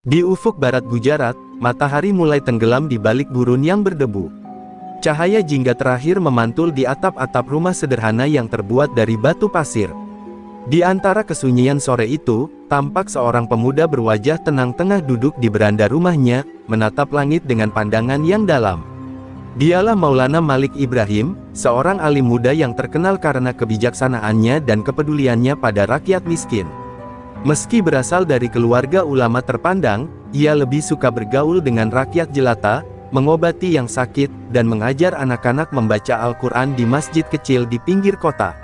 Di ufuk barat Gujarat, matahari mulai tenggelam di balik gurun yang berdebu. Cahaya jingga terakhir memantul di atap-atap rumah sederhana yang terbuat dari batu pasir. Di antara kesunyian sore itu, tampak seorang pemuda berwajah tenang tengah duduk di beranda rumahnya, menatap langit dengan pandangan yang dalam. Dialah Maulana Malik Ibrahim, seorang alim muda yang terkenal karena kebijaksanaannya dan kepeduliannya pada rakyat miskin. Meski berasal dari keluarga ulama terpandang, ia lebih suka bergaul dengan rakyat jelata, mengobati yang sakit, dan mengajar anak-anak membaca Al-Quran di masjid kecil di pinggir kota.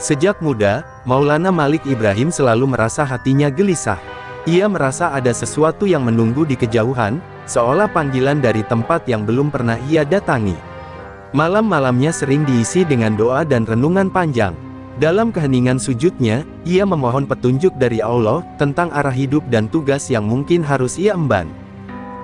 Sejak muda, Maulana Malik Ibrahim selalu merasa hatinya gelisah. Ia merasa ada sesuatu yang menunggu di kejauhan, seolah panggilan dari tempat yang belum pernah ia datangi. Malam-malamnya sering diisi dengan doa dan renungan panjang. Dalam keheningan sujudnya, ia memohon petunjuk dari Allah tentang arah hidup dan tugas yang mungkin harus ia emban.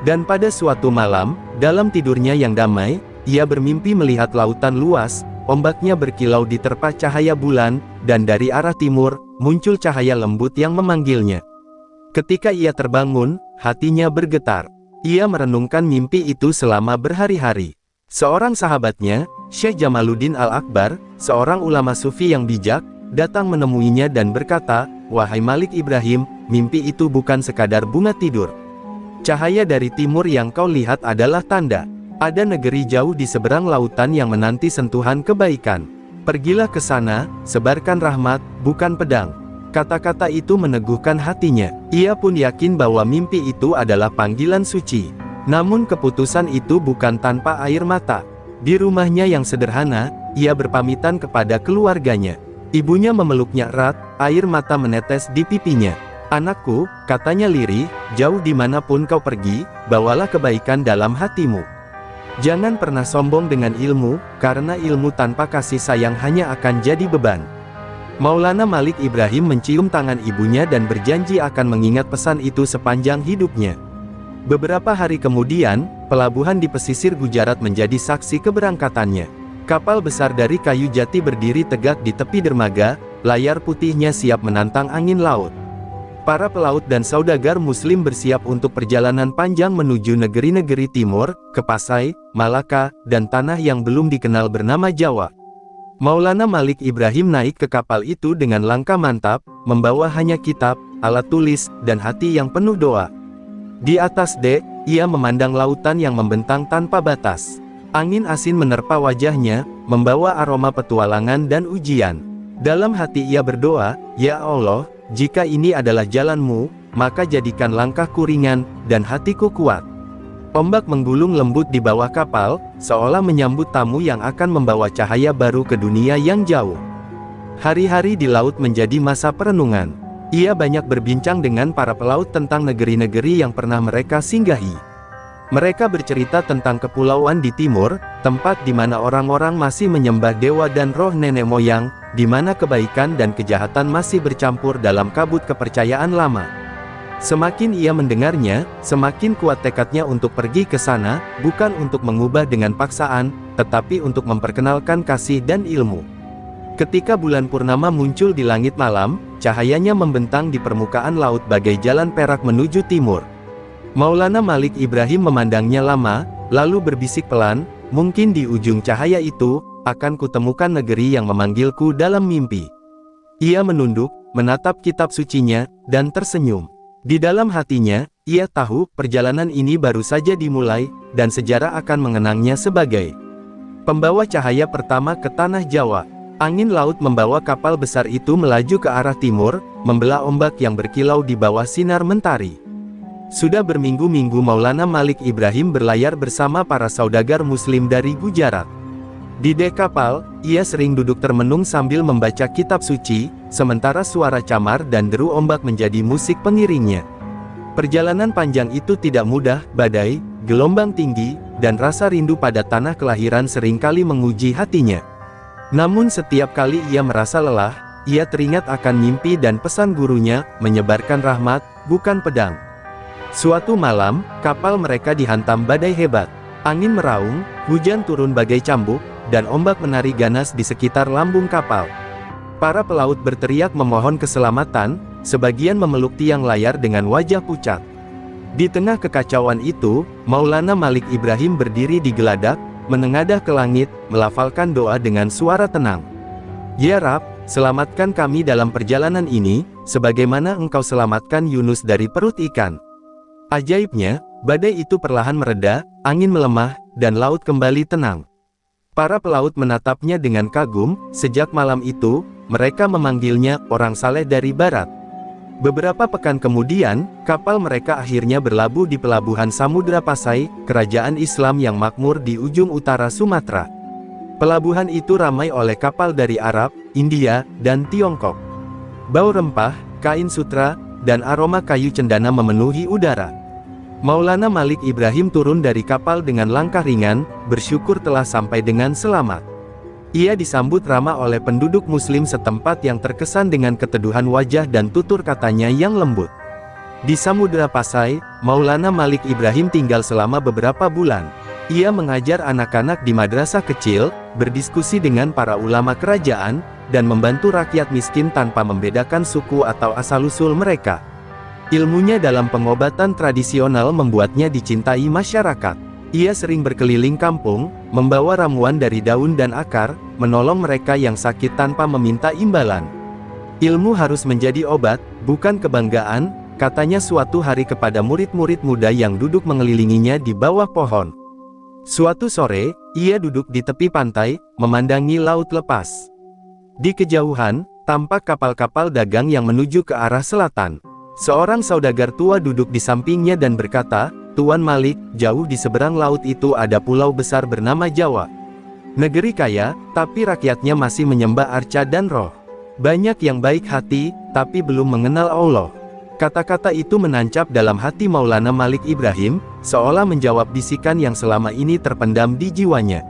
Dan pada suatu malam, dalam tidurnya yang damai, ia bermimpi melihat lautan luas, ombaknya berkilau diterpa cahaya bulan, dan dari arah timur, muncul cahaya lembut yang memanggilnya. Ketika ia terbangun, hatinya bergetar. Ia merenungkan mimpi itu selama berhari-hari. Seorang sahabatnya, Syekh Jamaluddin Al-Akbar, seorang ulama sufi yang bijak, datang menemuinya dan berkata, "Wahai Malik Ibrahim, mimpi itu bukan sekadar bunga tidur. Cahaya dari timur yang kau lihat adalah tanda. Ada negeri jauh di seberang lautan yang menanti sentuhan kebaikan. Pergilah ke sana, sebarkan rahmat, bukan pedang." Kata-kata itu meneguhkan hatinya. Ia pun yakin bahwa mimpi itu adalah panggilan suci. Namun keputusan itu bukan tanpa air mata. Di rumahnya yang sederhana, ia berpamitan kepada keluarganya. Ibunya memeluknya erat, air mata menetes di pipinya. "Anakku," katanya lirih, "jauh dimanapun kau pergi, bawalah kebaikan dalam hatimu. Jangan pernah sombong dengan ilmu, karena ilmu tanpa kasih sayang hanya akan jadi beban." Maulana Malik Ibrahim mencium tangan ibunya dan berjanji akan mengingat pesan itu sepanjang hidupnya. Beberapa hari kemudian, pelabuhan di pesisir Gujarat menjadi saksi keberangkatannya. Kapal besar dari kayu jati berdiri tegak di tepi dermaga, layar putihnya siap menantang angin laut. Para pelaut dan saudagar muslim bersiap untuk perjalanan panjang menuju negeri-negeri timur, ke Pasai, Malaka, dan tanah yang belum dikenal bernama Jawa. Maulana Malik Ibrahim naik ke kapal itu dengan langkah mantap, membawa hanya kitab, alat tulis, dan hati yang penuh doa. Di atas dek, ia memandang lautan yang membentang tanpa batas. Angin asin menerpa wajahnya, membawa aroma petualangan dan ujian. Dalam hati ia berdoa, "Ya Allah, jika ini adalah jalan-Mu, maka jadikan langkahku ringan, dan hatiku kuat." Ombak menggulung lembut di bawah kapal, seolah menyambut tamu yang akan membawa cahaya baru ke dunia yang jauh. Hari-hari di laut menjadi masa perenungan. Ia banyak berbincang dengan para pelaut tentang negeri-negeri yang pernah mereka singgahi. Mereka bercerita tentang kepulauan di timur, tempat di mana orang-orang masih menyembah dewa dan roh nenek moyang, di mana kebaikan dan kejahatan masih bercampur dalam kabut kepercayaan lama. Semakin ia mendengarnya, semakin kuat tekadnya untuk pergi ke sana, bukan untuk mengubah dengan paksaan, tetapi untuk memperkenalkan kasih dan ilmu. Ketika bulan purnama muncul di langit malam, cahayanya membentang di permukaan laut bagai jalan perak menuju timur. Maulana Malik Ibrahim memandangnya lama, lalu berbisik pelan, "Mungkin di ujung cahaya itu, akan kutemukan negeri yang memanggilku dalam mimpi." Ia menunduk, menatap kitab sucinya, dan tersenyum. Di dalam hatinya, ia tahu perjalanan ini baru saja dimulai, dan sejarah akan mengenangnya sebagai pembawa cahaya pertama ke tanah Jawa. Angin laut membawa kapal besar itu melaju ke arah timur, membelah ombak yang berkilau di bawah sinar mentari. Sudah berminggu-minggu Maulana Malik Ibrahim berlayar bersama para saudagar muslim dari Gujarat. Di dek kapal, ia sering duduk termenung sambil membaca kitab suci, sementara suara camar dan deru ombak menjadi musik pengiringnya. Perjalanan panjang itu tidak mudah, badai, gelombang tinggi, dan rasa rindu pada tanah kelahiran seringkali menguji hatinya. Namun setiap kali ia merasa lelah, ia teringat akan mimpi dan pesan gurunya, menyebarkan rahmat, bukan pedang. Suatu malam, kapal mereka dihantam badai hebat. Angin meraung, hujan turun bagai cambuk, dan ombak menari ganas di sekitar lambung kapal. Para pelaut berteriak memohon keselamatan, sebagian memeluk tiang layar dengan wajah pucat. Di tengah kekacauan itu, Maulana Malik Ibrahim berdiri di geladak, menengadah ke langit, melafalkan doa dengan suara tenang. Ya Rab, selamatkan kami dalam perjalanan ini, sebagaimana Engkau selamatkan Yunus dari perut ikan. Ajaibnya, badai itu perlahan mereda, angin melemah, dan laut kembali tenang. Para pelaut menatapnya dengan kagum. Sejak malam itu, mereka memanggilnya orang saleh dari barat. Beberapa pekan kemudian, kapal mereka akhirnya berlabuh di pelabuhan Samudra Pasai, kerajaan Islam yang makmur di ujung utara Sumatera. Pelabuhan itu ramai oleh kapal dari Arab, India, dan Tiongkok. Bau rempah, kain sutra, dan aroma kayu cendana memenuhi udara. Maulana Malik Ibrahim turun dari kapal dengan langkah ringan, bersyukur telah sampai dengan selamat. Ia disambut ramah oleh penduduk muslim setempat yang terkesan dengan keteduhan wajah dan tutur katanya yang lembut. Di Samudra Pasai, Maulana Malik Ibrahim tinggal selama beberapa bulan. Ia mengajar anak-anak di madrasah kecil, berdiskusi dengan para ulama kerajaan, dan membantu rakyat miskin tanpa membedakan suku atau asal-usul mereka. Ilmunya dalam pengobatan tradisional membuatnya dicintai masyarakat. Ia sering berkeliling kampung, membawa ramuan dari daun dan akar, menolong mereka yang sakit tanpa meminta imbalan. Ilmu harus menjadi obat, bukan kebanggaan, katanya suatu hari kepada murid-murid muda yang duduk mengelilinginya di bawah pohon. Suatu sore, ia duduk di tepi pantai, memandangi laut lepas. Di kejauhan, tampak kapal-kapal dagang yang menuju ke arah selatan. Seorang saudagar tua duduk di sampingnya dan berkata, "Tuan Malik, jauh di seberang laut itu ada pulau besar bernama Jawa. Negeri kaya, tapi rakyatnya masih menyembah arca dan roh. Banyak yang baik hati, tapi belum mengenal Allah." Kata-kata itu menancap dalam hati Maulana Malik Ibrahim, seolah menjawab bisikan yang selama ini terpendam di jiwanya.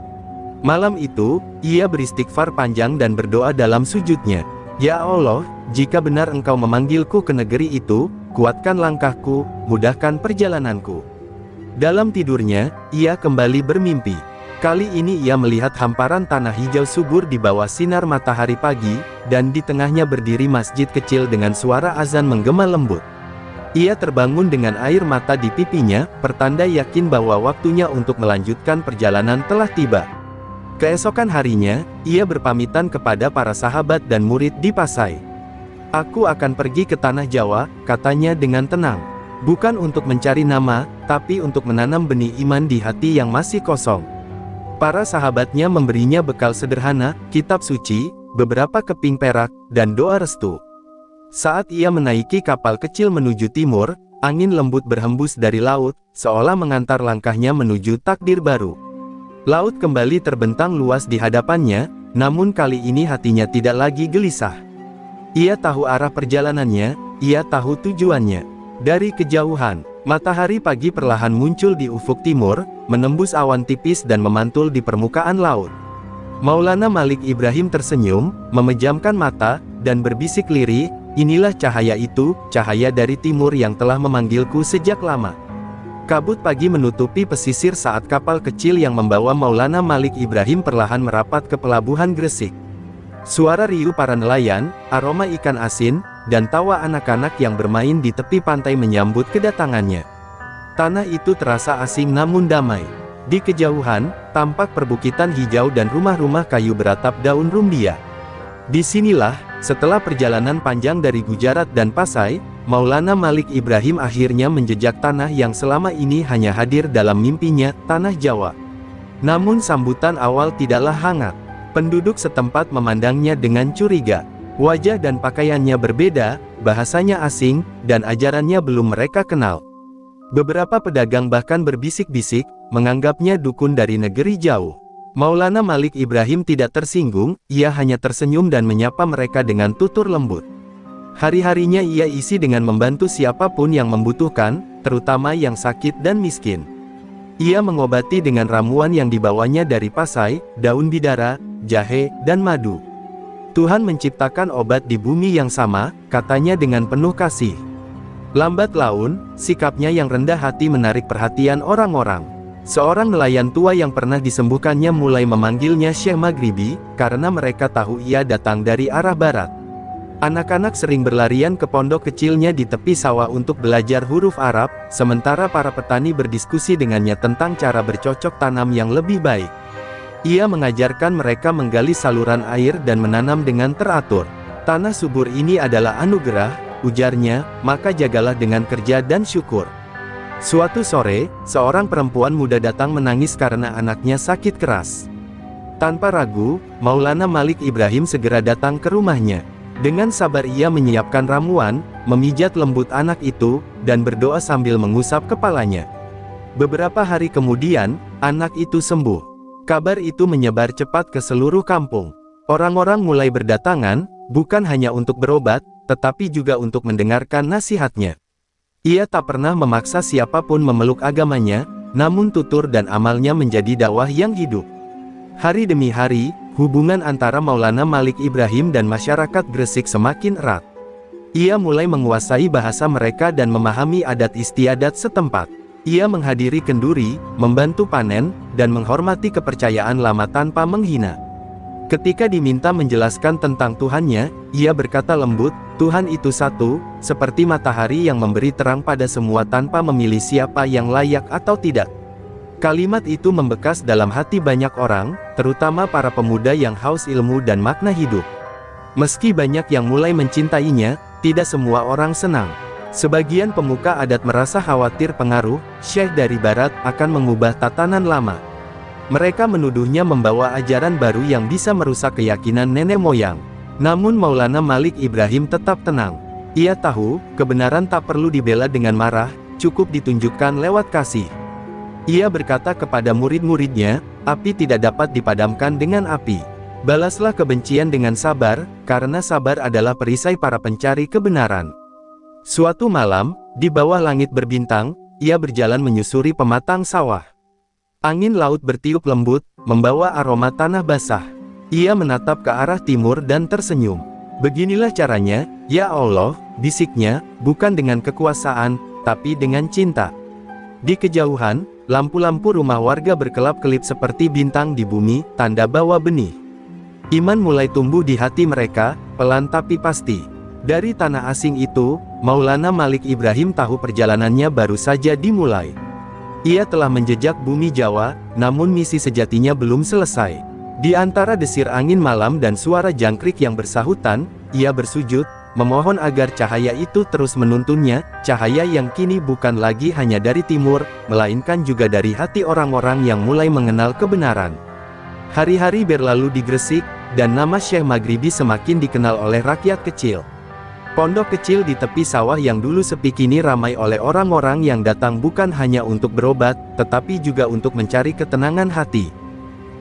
Malam itu, ia beristighfar panjang dan berdoa dalam sujudnya. "Ya Allah, jika benar Engkau memanggilku ke negeri itu, kuatkan langkahku, mudahkan perjalananku." Dalam tidurnya, ia kembali bermimpi. Kali ini ia melihat hamparan tanah hijau subur di bawah sinar matahari pagi, dan di tengahnya berdiri masjid kecil dengan suara azan menggema lembut. Ia terbangun dengan air mata di pipinya, pertanda yakin bahwa waktunya untuk melanjutkan perjalanan telah tiba. Keesokan harinya, ia berpamitan kepada para sahabat dan murid di Pasai. "Aku akan pergi ke tanah Jawa," katanya dengan tenang. "Bukan untuk mencari nama, tapi untuk menanam benih iman di hati yang masih kosong." Para sahabatnya memberinya bekal sederhana, kitab suci, beberapa keping perak, dan doa restu. Saat ia menaiki kapal kecil menuju timur, angin lembut berhembus dari laut, seolah mengantar langkahnya menuju takdir baru. Laut kembali terbentang luas di hadapannya, namun kali ini hatinya tidak lagi gelisah. Ia tahu arah perjalanannya, ia tahu tujuannya. Dari kejauhan, matahari pagi perlahan muncul di ufuk timur, menembus awan tipis dan memantul di permukaan laut. Maulana Malik Ibrahim tersenyum, memejamkan mata, dan berbisik lirih, "Inilah cahaya itu, cahaya dari timur yang telah memanggilku sejak lama." Kabut pagi menutupi pesisir saat kapal kecil yang membawa Maulana Malik Ibrahim perlahan merapat ke pelabuhan Gresik. Suara riuh para nelayan, aroma ikan asin, dan tawa anak-anak yang bermain di tepi pantai menyambut kedatangannya. Tanah itu terasa asing namun damai. Di kejauhan, tampak perbukitan hijau dan rumah-rumah kayu beratap daun rumbia. Disinilah, setelah perjalanan panjang dari Gujarat dan Pasai, Maulana Malik Ibrahim akhirnya menjejak tanah yang selama ini hanya hadir dalam mimpinya, tanah Jawa. Namun sambutan awal tidaklah hangat. Penduduk setempat memandangnya dengan curiga. Wajah dan pakaiannya berbeda, bahasanya asing, dan ajarannya belum mereka kenal. Beberapa pedagang bahkan berbisik-bisik, menganggapnya dukun dari negeri jauh. Maulana Malik Ibrahim tidak tersinggung, ia hanya tersenyum dan menyapa mereka dengan tutur lembut. Hari-harinya ia isi dengan membantu siapapun yang membutuhkan, terutama yang sakit dan miskin. Ia mengobati dengan ramuan yang dibawanya dari Pasai, daun bidara, jahe, dan madu. "Tuhan menciptakan obat di bumi yang sama," katanya dengan penuh kasih. Lambat laun, sikapnya yang rendah hati menarik perhatian orang-orang. Seorang nelayan tua yang pernah disembuhkannya mulai memanggilnya Syekh Maghribi, karena mereka tahu ia datang dari arah barat. Anak-anak sering berlarian ke pondok kecilnya di tepi sawah untuk belajar huruf Arab, sementara para petani berdiskusi dengannya tentang cara bercocok tanam yang lebih baik. Ia mengajarkan mereka menggali saluran air dan menanam dengan teratur. Tanah subur ini adalah anugerah, ujarnya, maka jagalah dengan kerja dan syukur. Suatu sore, seorang perempuan muda datang menangis karena anaknya sakit keras. Tanpa ragu, Maulana Malik Ibrahim segera datang ke rumahnya. Dengan sabar ia menyiapkan ramuan, memijat lembut anak itu, dan berdoa sambil mengusap kepalanya. Beberapa hari kemudian, anak itu sembuh. Kabar itu menyebar cepat ke seluruh kampung. Orang-orang mulai berdatangan, bukan hanya untuk berobat, tetapi juga untuk mendengarkan nasihatnya. Ia tak pernah memaksa siapapun memeluk agamanya, namun tutur dan amalnya menjadi dakwah yang hidup. Hari demi hari, hubungan antara Maulana Malik Ibrahim dan masyarakat Gresik semakin erat. Ia mulai menguasai bahasa mereka dan memahami adat istiadat setempat. Ia menghadiri kenduri, membantu panen, dan menghormati kepercayaan lama tanpa menghina. Ketika diminta menjelaskan tentang Tuhannya, ia berkata lembut, Tuhan itu satu, seperti matahari yang memberi terang pada semua tanpa memilih siapa yang layak atau tidak. Kalimat itu membekas dalam hati banyak orang, terutama para pemuda yang haus ilmu dan makna hidup. Meski banyak yang mulai mencintainya, tidak semua orang senang. Sebagian pemuka adat merasa khawatir pengaruh Syekh dari Barat akan mengubah tatanan lama. Mereka menuduhnya membawa ajaran baru yang bisa merusak keyakinan nenek moyang. Namun Maulana Malik Ibrahim tetap tenang. Ia tahu, kebenaran tak perlu dibela dengan marah, cukup ditunjukkan lewat kasih. Ia berkata kepada murid-muridnya, api tidak dapat dipadamkan dengan api. Balaslah kebencian dengan sabar, karena sabar adalah perisai para pencari kebenaran. Suatu malam, di bawah langit berbintang, ia berjalan menyusuri pematang sawah. Angin laut bertiup lembut, membawa aroma tanah basah. Ia menatap ke arah timur dan tersenyum. Beginilah caranya, ya Allah, bisiknya, bukan dengan kekuasaan, tapi dengan cinta. Di kejauhan, lampu-lampu rumah warga berkelap-kelip seperti bintang di bumi, tanda bawa benih. Iman mulai tumbuh di hati mereka, pelan tapi pasti. Dari tanah asing itu, Maulana Malik Ibrahim tahu perjalanannya baru saja dimulai. Ia telah menjejak bumi Jawa, namun misi sejatinya belum selesai. Di antara desir angin malam dan suara jangkrik yang bersahutan, ia bersujud, memohon agar cahaya itu terus menuntunnya, cahaya yang kini bukan lagi hanya dari timur, melainkan juga dari hati orang-orang yang mulai mengenal kebenaran. Hari-hari berlalu di Gresik, dan nama Syekh Maghribi semakin dikenal oleh rakyat kecil. Pondok kecil di tepi sawah yang dulu sepi kini ramai oleh orang-orang yang datang bukan hanya untuk berobat, tetapi juga untuk mencari ketenangan hati.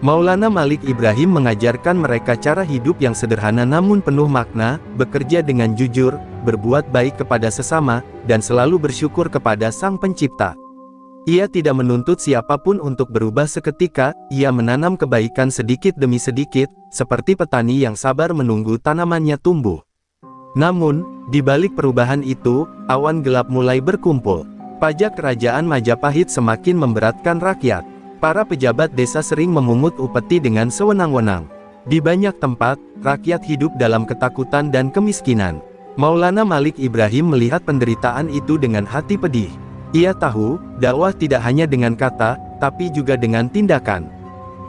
Maulana Malik Ibrahim mengajarkan mereka cara hidup yang sederhana namun penuh makna, bekerja dengan jujur, berbuat baik kepada sesama, dan selalu bersyukur kepada Sang Pencipta. Ia tidak menuntut siapapun untuk berubah seketika, ia menanam kebaikan sedikit demi sedikit, seperti petani yang sabar menunggu tanamannya tumbuh. Namun, di balik perubahan itu, awan gelap mulai berkumpul. Pajak kerajaan Majapahit semakin memberatkan rakyat. Para pejabat desa sering memungut upeti dengan sewenang-wenang. Di banyak tempat, rakyat hidup dalam ketakutan dan kemiskinan. Maulana Malik Ibrahim melihat penderitaan itu dengan hati pedih. Ia tahu, dakwah tidak hanya dengan kata, tapi juga dengan tindakan.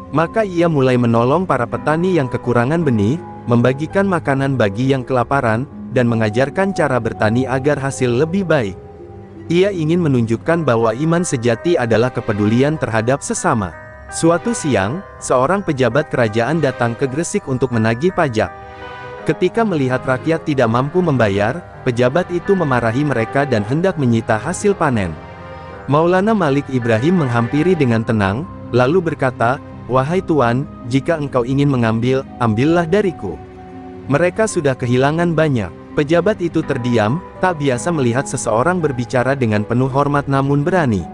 Maka ia mulai menolong para petani yang kekurangan benih, membagikan makanan bagi yang kelaparan, dan mengajarkan cara bertani agar hasil lebih baik. Ia ingin menunjukkan bahwa iman sejati adalah kepedulian terhadap sesama. Suatu siang, seorang pejabat kerajaan datang ke Gresik untuk menagih pajak. Ketika melihat rakyat tidak mampu membayar, pejabat itu memarahi mereka dan hendak menyita hasil panen. Maulana Malik Ibrahim menghampiri dengan tenang, lalu berkata, "Wahai Tuan, jika engkau ingin mengambil, ambillah dariku. Mereka sudah kehilangan banyak." Pejabat itu terdiam, tak biasa melihat seseorang berbicara dengan penuh hormat namun berani.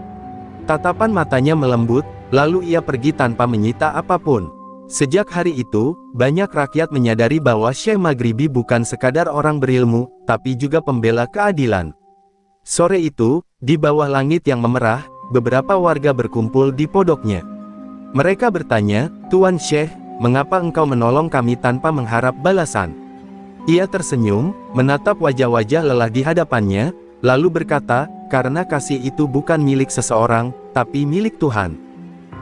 Tatapan matanya melembut, lalu ia pergi tanpa menyita apapun. Sejak hari itu, banyak rakyat menyadari bahwa Syekh Maghribi bukan sekadar orang berilmu, tapi juga pembela keadilan. Sore itu, di bawah langit yang memerah, beberapa warga berkumpul di podoknya. Mereka bertanya, "Tuan Syekh, mengapa engkau menolong kami tanpa mengharap balasan?" Ia tersenyum, menatap wajah-wajah lelah di hadapannya, lalu berkata, karena kasih itu bukan milik seseorang, tapi milik Tuhan.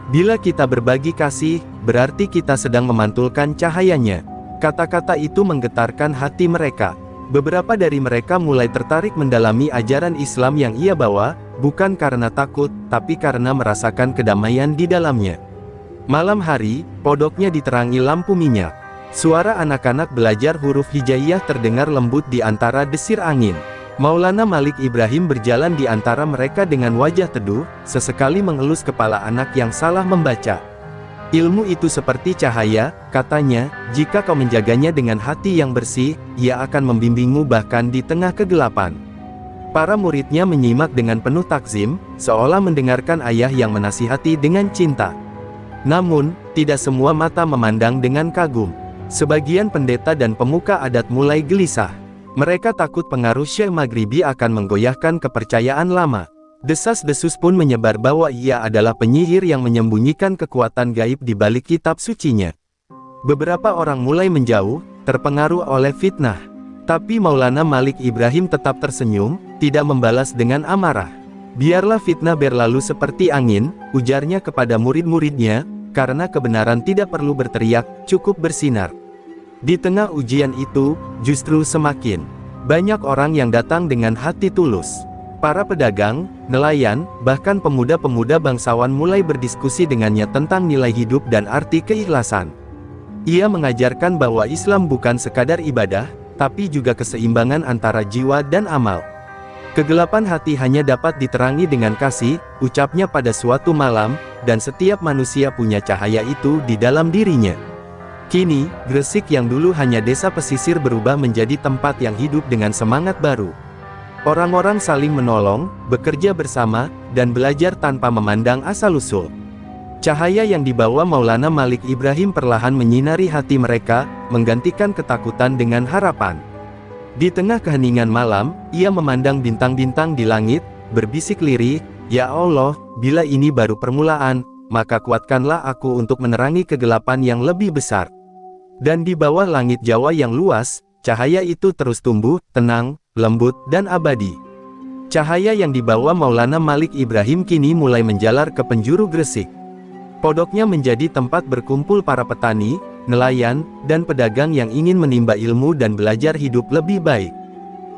Bila kita berbagi kasih, berarti kita sedang memantulkan cahayanya. Kata-kata itu menggetarkan hati mereka. Beberapa dari mereka mulai tertarik mendalami ajaran Islam yang ia bawa, bukan karena takut, tapi karena merasakan kedamaian di dalamnya. Malam hari, pondoknya diterangi lampu minyak. Suara anak-anak belajar huruf hijaiyah terdengar lembut di antara desir angin. Maulana Malik Ibrahim berjalan di antara mereka dengan wajah teduh, sesekali mengelus kepala anak yang salah membaca. Ilmu itu seperti cahaya, katanya, jika kau menjaganya dengan hati yang bersih, ia akan membimbingmu bahkan di tengah kegelapan. Para muridnya menyimak dengan penuh takzim, seolah mendengarkan ayah yang menasihati dengan cinta. Namun, tidak semua mata memandang dengan kagum. Sebagian pendeta dan pemuka adat mulai gelisah. Mereka takut pengaruh Syekh Maghribi akan menggoyahkan kepercayaan lama. Desas-desus pun menyebar bahwa ia adalah penyihir yang menyembunyikan kekuatan gaib di balik kitab sucinya. Beberapa orang mulai menjauh, terpengaruh oleh fitnah. Tapi Maulana Malik Ibrahim tetap tersenyum, tidak membalas dengan amarah. Biarlah fitnah berlalu seperti angin, ujarnya kepada murid-muridnya, karena kebenaran tidak perlu berteriak, cukup bersinar. Di tengah ujian itu, justru semakin banyak orang yang datang dengan hati tulus. Para pedagang, nelayan, bahkan pemuda-pemuda bangsawan mulai berdiskusi dengannya tentang nilai hidup dan arti keikhlasan. Ia mengajarkan bahwa Islam bukan sekadar ibadah, tapi juga keseimbangan antara jiwa dan amal. Kegelapan hati hanya dapat diterangi dengan kasih, ucapnya pada suatu malam, dan setiap manusia punya cahaya itu di dalam dirinya. Kini, Gresik yang dulu hanya desa pesisir berubah menjadi tempat yang hidup dengan semangat baru. Orang-orang saling menolong, bekerja bersama, dan belajar tanpa memandang asal-usul. Cahaya yang dibawa Maulana Malik Ibrahim perlahan menyinari hati mereka, menggantikan ketakutan dengan harapan. Di tengah keheningan malam, ia memandang bintang-bintang di langit, berbisik lirih, "Ya Allah, bila ini baru permulaan, maka kuatkanlah aku untuk menerangi kegelapan yang lebih besar." Dan di bawah langit Jawa yang luas, cahaya itu terus tumbuh, tenang, lembut, dan abadi. Cahaya yang dibawa Maulana Malik Ibrahim kini mulai menjalar ke penjuru Gresik. Pondoknya menjadi tempat berkumpul para petani, nelayan, dan pedagang yang ingin menimba ilmu dan belajar hidup lebih baik.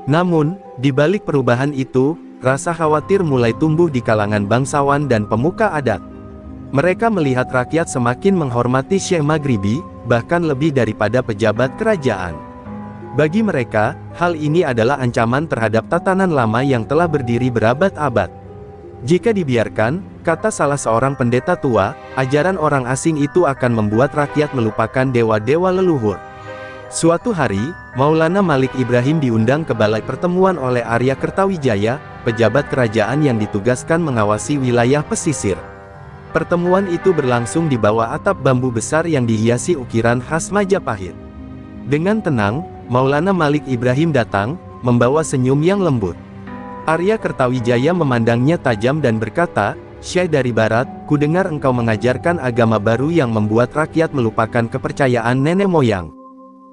Namun, di balik perubahan itu, rasa khawatir mulai tumbuh di kalangan bangsawan dan pemuka adat. Mereka melihat rakyat semakin menghormati Syekh Maghribi, bahkan lebih daripada pejabat kerajaan. Bagi mereka, hal ini adalah ancaman terhadap tatanan lama yang telah berdiri berabad-abad. Jika dibiarkan, kata salah seorang pendeta tua, ajaran orang asing itu akan membuat rakyat melupakan dewa-dewa leluhur. Suatu hari, Maulana Malik Ibrahim diundang ke balai pertemuan oleh Arya Kertawijaya, pejabat kerajaan yang ditugaskan mengawasi wilayah pesisir. Pertemuan itu berlangsung di bawah atap bambu besar yang dihiasi ukiran khas Majapahit. Dengan tenang, Maulana Malik Ibrahim datang, membawa senyum yang lembut. Arya Kertawijaya memandangnya tajam dan berkata, "Syekh dari Barat, kudengar engkau mengajarkan agama baru yang membuat rakyat melupakan kepercayaan nenek moyang.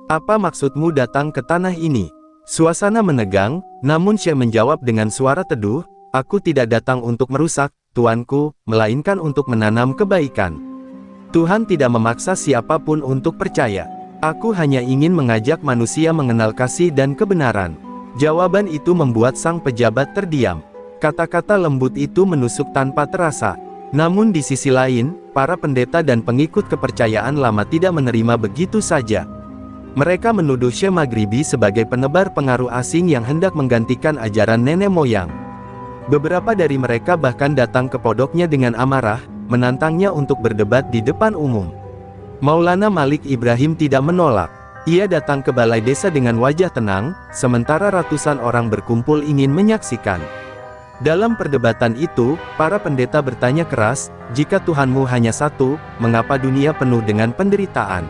Apa maksudmu datang ke tanah ini?" Suasana menegang, namun Syekh menjawab dengan suara teduh, "Aku tidak datang untuk merusak, Tuanku, melainkan untuk menanam kebaikan. Tuhan tidak memaksa siapapun untuk percaya. Aku hanya ingin mengajak manusia mengenal kasih dan kebenaran." Jawaban itu membuat sang pejabat terdiam. Kata-kata lembut itu menusuk tanpa terasa. Namun di sisi lain, para pendeta dan pengikut kepercayaan lama tidak menerima begitu saja. Mereka menuduh Syekh Maghribi sebagai penebar pengaruh asing yang hendak menggantikan ajaran nenek moyang. Beberapa dari mereka bahkan datang ke pondoknya dengan amarah, menantangnya untuk berdebat di depan umum. Maulana Malik Ibrahim tidak menolak. Ia datang ke balai desa dengan wajah tenang, sementara ratusan orang berkumpul ingin menyaksikan. Dalam perdebatan itu, para pendeta bertanya keras, "Jika Tuhanmu hanya satu, mengapa dunia penuh dengan penderitaan?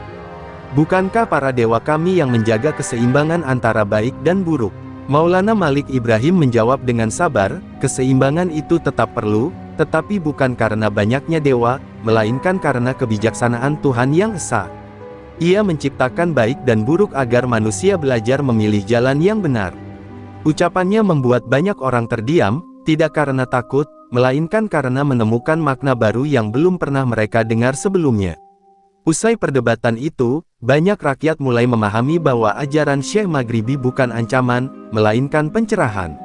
Bukankah para dewa kami yang menjaga keseimbangan antara baik dan buruk?" Maulana Malik Ibrahim menjawab dengan sabar, "Keseimbangan itu tetap perlu, tetapi bukan karena banyaknya dewa, melainkan karena kebijaksanaan Tuhan yang esa. Ia menciptakan baik dan buruk agar manusia belajar memilih jalan yang benar. Ucapannya membuat banyak orang terdiam, tidak karena takut, melainkan karena menemukan makna baru yang belum pernah mereka dengar sebelumnya. Usai perdebatan itu, banyak rakyat mulai memahami bahwa ajaran Syekh Maghribi bukan ancaman, melainkan pencerahan.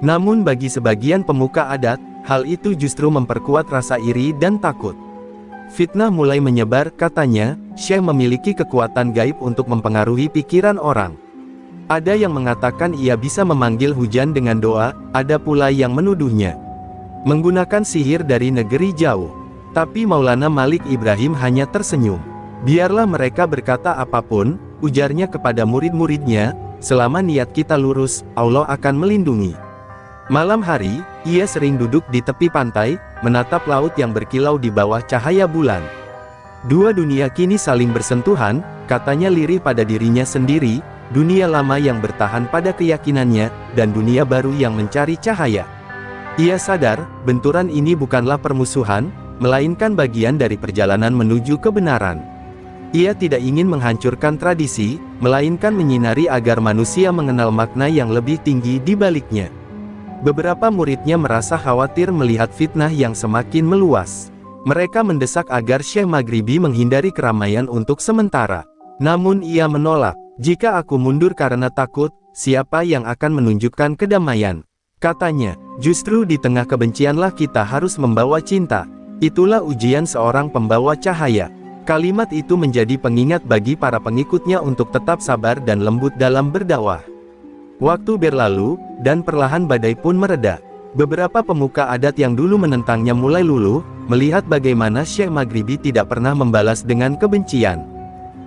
Namun bagi sebagian pemuka adat, hal itu justru memperkuat rasa iri dan takut. Fitnah mulai menyebar, katanya, Syekh memiliki kekuatan gaib untuk mempengaruhi pikiran orang. Ada yang mengatakan ia bisa memanggil hujan dengan doa, ada pula yang menuduhnya menggunakan sihir dari negeri jauh. Tapi Maulana Malik Ibrahim hanya tersenyum. Biarlah mereka berkata apapun, ujarnya kepada murid-muridnya, selama niat kita lurus, Allah akan melindungi. Malam hari, ia sering duduk di tepi pantai, menatap laut yang berkilau di bawah cahaya bulan. Dua dunia kini saling bersentuhan, katanya lirih pada dirinya sendiri, dunia lama yang bertahan pada keyakinannya, dan dunia baru yang mencari cahaya. Ia sadar, benturan ini bukanlah permusuhan, melainkan bagian dari perjalanan menuju kebenaran. Ia tidak ingin menghancurkan tradisi, melainkan menyinari agar manusia mengenal makna yang lebih tinggi di baliknya. Beberapa muridnya merasa khawatir melihat fitnah yang semakin meluas. Mereka mendesak agar Syekh Maghribi menghindari keramaian untuk sementara. Namun ia menolak, jika aku mundur karena takut, siapa yang akan menunjukkan kedamaian? Katanya, justru di tengah kebencianlah kita harus membawa cinta. Itulah ujian seorang pembawa cahaya. Kalimat itu menjadi pengingat bagi para pengikutnya untuk tetap sabar dan lembut dalam berdakwah. Waktu berlalu, dan perlahan badai pun mereda. Beberapa pemuka adat yang dulu menentangnya mulai luluh, melihat bagaimana Syekh Maghribi tidak pernah membalas dengan kebencian.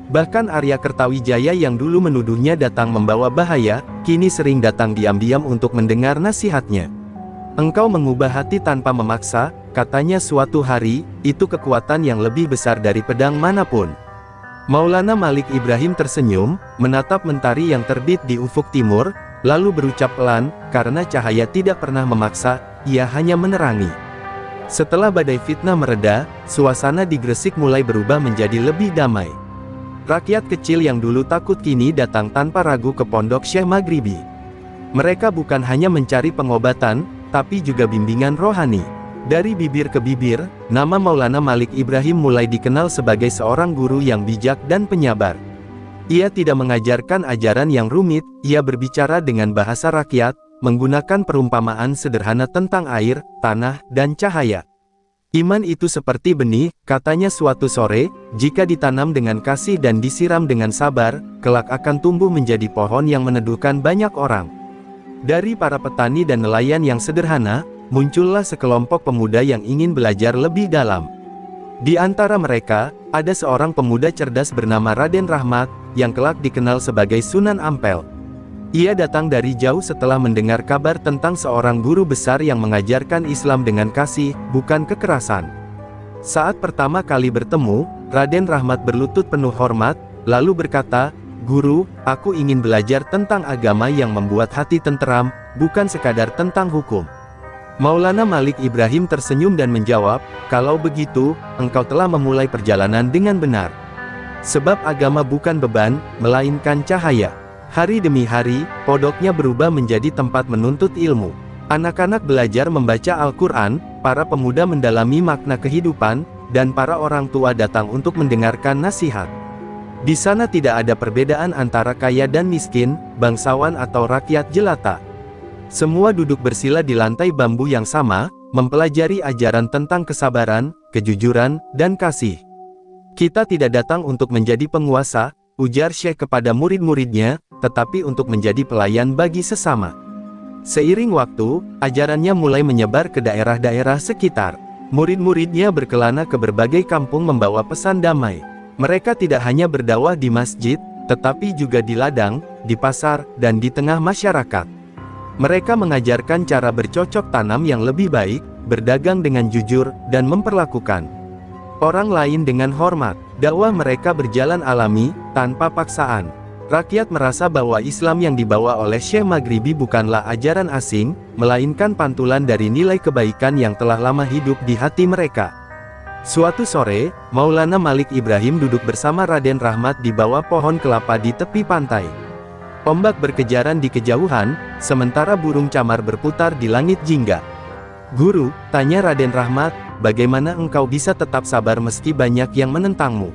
Bahkan Arya Kertawijaya yang dulu menuduhnya datang membawa bahaya, kini sering datang diam-diam untuk mendengar nasihatnya. Engkau mengubah hati tanpa memaksa, katanya suatu hari, itu kekuatan yang lebih besar dari pedang manapun. Maulana Malik Ibrahim tersenyum, menatap mentari yang terbit di ufuk timur, lalu berucap pelan, karena cahaya tidak pernah memaksa, ia hanya menerangi. Setelah badai fitnah mereda, suasana di Gresik mulai berubah menjadi lebih damai. Rakyat kecil yang dulu takut kini datang tanpa ragu ke pondok Syekh Maghribi. Mereka bukan hanya mencari pengobatan, tapi juga bimbingan rohani. Dari bibir ke bibir, nama Maulana Malik Ibrahim mulai dikenal sebagai seorang guru yang bijak dan penyabar. Ia tidak mengajarkan ajaran yang rumit, ia berbicara dengan bahasa rakyat, menggunakan perumpamaan sederhana tentang air, tanah, dan cahaya. Iman itu seperti benih, katanya suatu sore, jika ditanam dengan kasih dan disiram dengan sabar, kelak akan tumbuh menjadi pohon yang meneduhkan banyak orang. Dari para petani dan nelayan yang sederhana, muncullah sekelompok pemuda yang ingin belajar lebih dalam. Di antara mereka, ada seorang pemuda cerdas bernama Raden Rahmat, yang kelak dikenal sebagai Sunan Ampel. Ia datang dari jauh setelah mendengar kabar tentang seorang guru besar yang mengajarkan Islam dengan kasih, bukan kekerasan. Saat pertama kali bertemu, Raden Rahmat berlutut penuh hormat, lalu berkata, "Guru, aku ingin belajar tentang agama yang membuat hati tenteram, bukan sekadar tentang hukum." Maulana Malik Ibrahim tersenyum dan menjawab, "Kalau begitu, engkau telah memulai perjalanan dengan benar. Sebab agama bukan beban, melainkan cahaya." Hari demi hari, pondoknya berubah menjadi tempat menuntut ilmu. Anak-anak belajar membaca Al-Quran, para pemuda mendalami makna kehidupan, dan para orang tua datang untuk mendengarkan nasihat. Di sana tidak ada perbedaan antara kaya dan miskin, bangsawan atau rakyat jelata. Semua duduk bersila di lantai bambu yang sama, mempelajari ajaran tentang kesabaran, kejujuran, dan kasih. Kita tidak datang untuk menjadi penguasa, ujar Syekh kepada murid-muridnya, tetapi untuk menjadi pelayan bagi sesama. Seiring waktu, ajarannya mulai menyebar ke daerah-daerah sekitar. Murid-muridnya berkelana ke berbagai kampung membawa pesan damai. Mereka tidak hanya berdakwah di masjid, tetapi juga di ladang, di pasar, dan di tengah masyarakat. Mereka mengajarkan cara bercocok tanam yang lebih baik, berdagang dengan jujur, dan memperlakukan orang lain dengan hormat. Dakwah mereka berjalan alami, tanpa paksaan. Rakyat merasa bahwa Islam yang dibawa oleh Syekh Maghribi bukanlah ajaran asing, melainkan pantulan dari nilai kebaikan yang telah lama hidup di hati mereka. Suatu sore, Maulana Malik Ibrahim duduk bersama Raden Rahmat di bawah pohon kelapa di tepi pantai. Ombak berkejaran di kejauhan, sementara burung camar berputar di langit jingga. "Guru," tanya Raden Rahmat, "bagaimana engkau bisa tetap sabar meski banyak yang menentangmu?"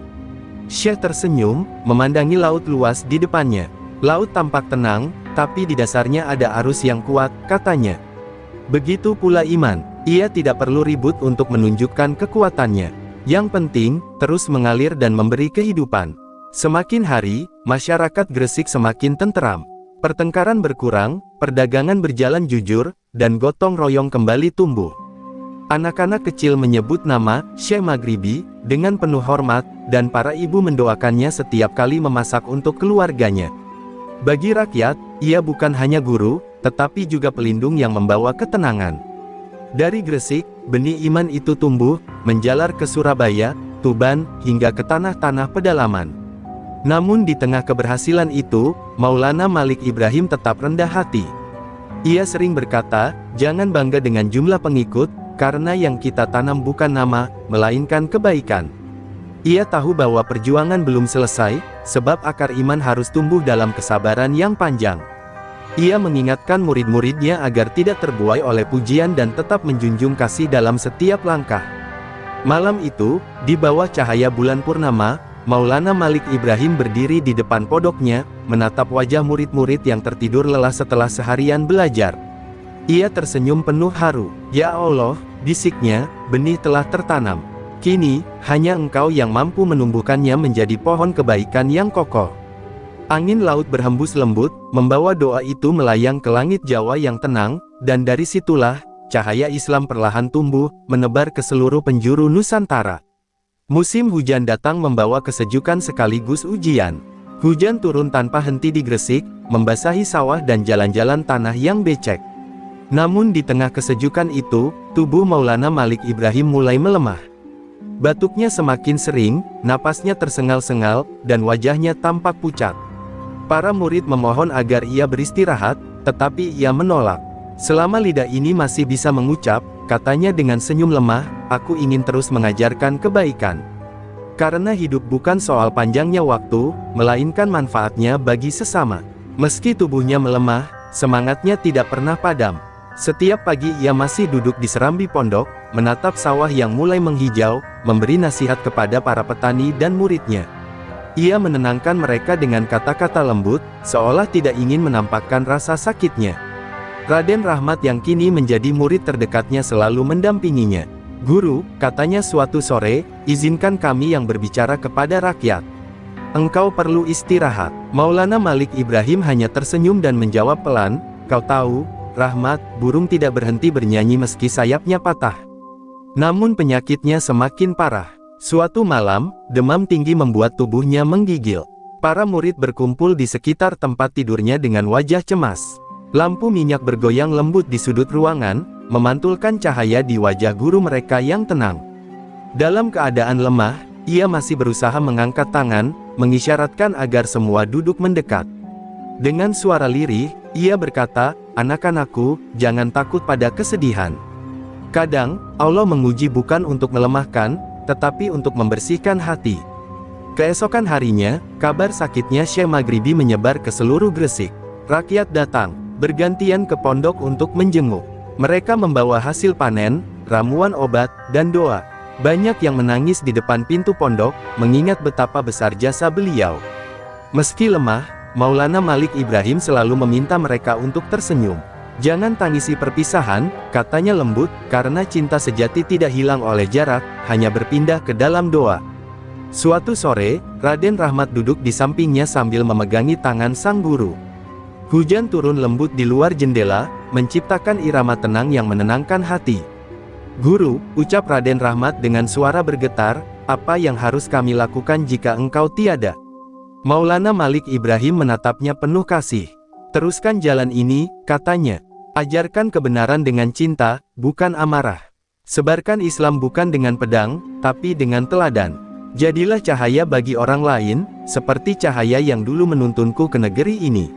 Syekh tersenyum, memandangi laut luas di depannya. Laut tampak tenang, tapi di dasarnya ada arus yang kuat, katanya. Begitu pula iman, ia tidak perlu ribut untuk menunjukkan kekuatannya. Yang penting, terus mengalir dan memberi kehidupan. Semakin hari, masyarakat Gresik semakin tenteram. Pertengkaran berkurang, perdagangan berjalan jujur, dan gotong royong kembali tumbuh. Anak-anak kecil menyebut nama Syekh Maghribi dengan penuh hormat, dan para ibu mendoakannya setiap kali memasak untuk keluarganya. Bagi rakyat, ia bukan hanya guru, tetapi juga pelindung yang membawa ketenangan. Dari Gresik, benih iman itu tumbuh, menjalar ke Surabaya, Tuban, hingga ke tanah-tanah pedalaman. Namun di tengah keberhasilan itu, Maulana Malik Ibrahim tetap rendah hati. Ia sering berkata, "Jangan bangga dengan jumlah pengikut, karena yang kita tanam bukan nama, melainkan kebaikan." Ia tahu bahwa perjuangan belum selesai, sebab akar iman harus tumbuh dalam kesabaran yang panjang. Ia mengingatkan murid-muridnya agar tidak terbuai oleh pujian dan tetap menjunjung kasih dalam setiap langkah. Malam itu, di bawah cahaya bulan purnama, Maulana Malik Ibrahim berdiri di depan pondoknya, menatap wajah murid-murid yang tertidur lelah setelah seharian belajar. Ia tersenyum penuh haru. "Ya Allah," bisiknya, "benih telah tertanam. Kini, hanya Engkau yang mampu menumbuhkannya menjadi pohon kebaikan yang kokoh." Angin laut berhembus lembut, membawa doa itu melayang ke langit Jawa yang tenang, dan dari situlah, cahaya Islam perlahan tumbuh, menebar ke seluruh penjuru Nusantara. Musim hujan datang membawa kesejukan sekaligus ujian. Hujan turun tanpa henti di Gresik, membasahi sawah dan jalan-jalan tanah yang becek. Namun di tengah kesejukan itu, tubuh Maulana Malik Ibrahim mulai melemah. Batuknya semakin sering, napasnya tersengal-sengal, dan wajahnya tampak pucat. Para murid memohon agar ia beristirahat, tetapi ia menolak. "Selama lidah ini masih bisa mengucap," katanya dengan senyum lemah, "aku ingin terus mengajarkan kebaikan. Karena hidup bukan soal panjangnya waktu, melainkan manfaatnya bagi sesama." Meski tubuhnya melemah, semangatnya tidak pernah padam. Setiap pagi ia masih duduk di serambi pondok, menatap sawah yang mulai menghijau, memberi nasihat kepada para petani dan muridnya. Ia menenangkan mereka dengan kata-kata lembut, seolah tidak ingin menampakkan rasa sakitnya. Raden Rahmat yang kini menjadi murid terdekatnya selalu mendampinginya. "Guru," katanya suatu sore, "izinkan kami yang berbicara kepada rakyat. Engkau perlu istirahat." Maulana Malik Ibrahim hanya tersenyum dan menjawab pelan, "Kau tahu, Rahmat, burung tidak berhenti bernyanyi meski sayapnya patah." Namun penyakitnya semakin parah. Suatu malam, demam tinggi membuat tubuhnya menggigil. Para murid berkumpul di sekitar tempat tidurnya dengan wajah cemas. Lampu minyak bergoyang lembut di sudut ruangan, memantulkan cahaya di wajah guru mereka yang tenang. Dalam keadaan lemah, ia masih berusaha mengangkat tangan, mengisyaratkan agar semua duduk mendekat. Dengan suara lirih, ia berkata, "Anak-anakku, jangan takut pada kesedihan. Kadang, Allah menguji bukan untuk melemahkan, tetapi untuk membersihkan hati." Keesokan harinya, kabar sakitnya Syekh Maghribi menyebar ke seluruh Gresik. Rakyat datang, bergantian ke pondok untuk menjenguk. Mereka membawa hasil panen, ramuan obat, dan doa. Banyak yang menangis di depan pintu pondok, mengingat betapa besar jasa beliau. Meski lemah, Maulana Malik Ibrahim selalu meminta mereka untuk tersenyum. "Jangan tangisi perpisahan," katanya lembut, "karena cinta sejati tidak hilang oleh jarak, hanya berpindah ke dalam doa." Suatu sore, Raden Rahmat duduk di sampingnya sambil memegangi tangan sang guru. Hujan turun lembut di luar jendela, menciptakan irama tenang yang menenangkan hati. "Guru," ucap Raden Rahmat dengan suara bergetar, "apa yang harus kami lakukan jika engkau tiada?" Maulana Malik Ibrahim menatapnya penuh kasih. "Teruskan jalan ini," katanya. "Ajarkan kebenaran dengan cinta, bukan amarah. Sebarkan Islam bukan dengan pedang, tapi dengan teladan. Jadilah cahaya bagi orang lain, seperti cahaya yang dulu menuntunku ke negeri ini."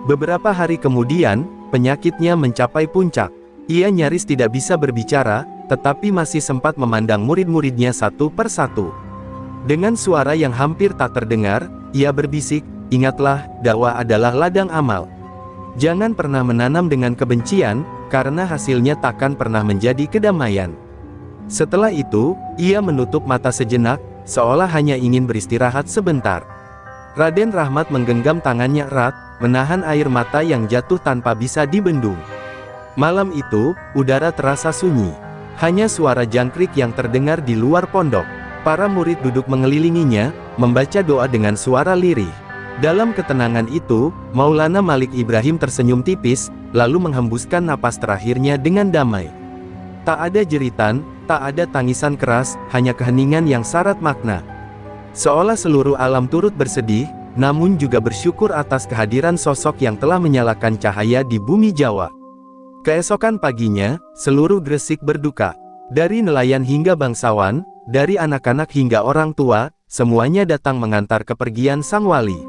Beberapa hari kemudian, penyakitnya mencapai puncak. Ia nyaris tidak bisa berbicara, tetapi masih sempat memandang murid-muridnya satu persatu. Dengan suara yang hampir tak terdengar, ia berbisik, "Ingatlah, dakwah adalah ladang amal. Jangan pernah menanam dengan kebencian, karena hasilnya takkan pernah menjadi kedamaian." Setelah itu, ia menutup mata sejenak, seolah hanya ingin beristirahat sebentar. Raden Rahmat menggenggam tangannya erat, menahan air mata yang jatuh tanpa bisa dibendung. Malam itu, udara terasa sunyi. Hanya suara jangkrik yang terdengar di luar pondok. Para murid duduk mengelilinginya, membaca doa dengan suara lirih. Dalam ketenangan itu, Maulana Malik Ibrahim tersenyum tipis, lalu menghembuskan napas terakhirnya dengan damai. Tak ada jeritan, tak ada tangisan keras, hanya keheningan yang syarat makna. Seolah seluruh alam turut bersedih, namun juga bersyukur atas kehadiran sosok yang telah menyalakan cahaya di bumi Jawa. Keesokan paginya, seluruh Gresik berduka. Dari nelayan hingga bangsawan, dari anak-anak hingga orang tua, semuanya datang mengantar kepergian sang wali.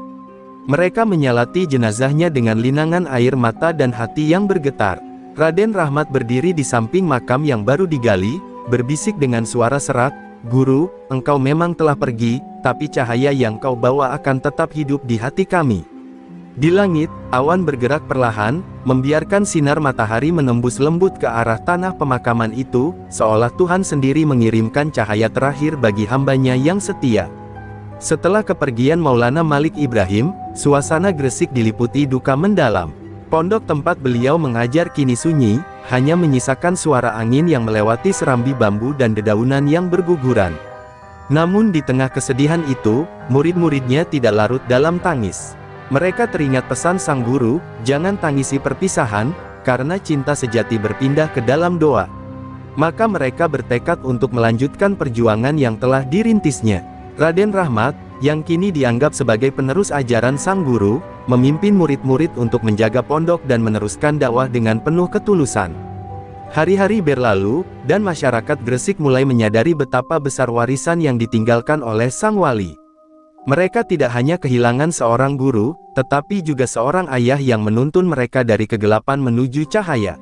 Mereka menyalati jenazahnya dengan linangan air mata dan hati yang bergetar. Raden Rahmat berdiri di samping makam yang baru digali, berbisik dengan suara serak, "Guru, engkau memang telah pergi, tapi cahaya yang kau bawa akan tetap hidup di hati kami." Di langit, awan bergerak perlahan, membiarkan sinar matahari menembus lembut ke arah tanah pemakaman itu, seolah Tuhan sendiri mengirimkan cahaya terakhir bagi hambanya yang setia. Setelah kepergian Maulana Malik Ibrahim, suasana Gresik diliputi duka mendalam. Pondok tempat beliau mengajar kini sunyi, hanya menyisakan suara angin yang melewati serambi bambu dan dedaunan yang berguguran. Namun di tengah kesedihan itu, murid-muridnya tidak larut dalam tangis. Mereka teringat pesan sang guru, jangan tangisi perpisahan, karena cinta sejati berpindah ke dalam doa. Maka mereka bertekad untuk melanjutkan perjuangan yang telah dirintisnya. Raden Rahmat, yang kini dianggap sebagai penerus ajaran sang guru, memimpin murid-murid untuk menjaga pondok dan meneruskan dakwah dengan penuh ketulusan. Hari-hari berlalu, dan masyarakat Gresik mulai menyadari betapa besar warisan yang ditinggalkan oleh sang wali. Mereka tidak hanya kehilangan seorang guru, tetapi juga seorang ayah yang menuntun mereka dari kegelapan menuju cahaya.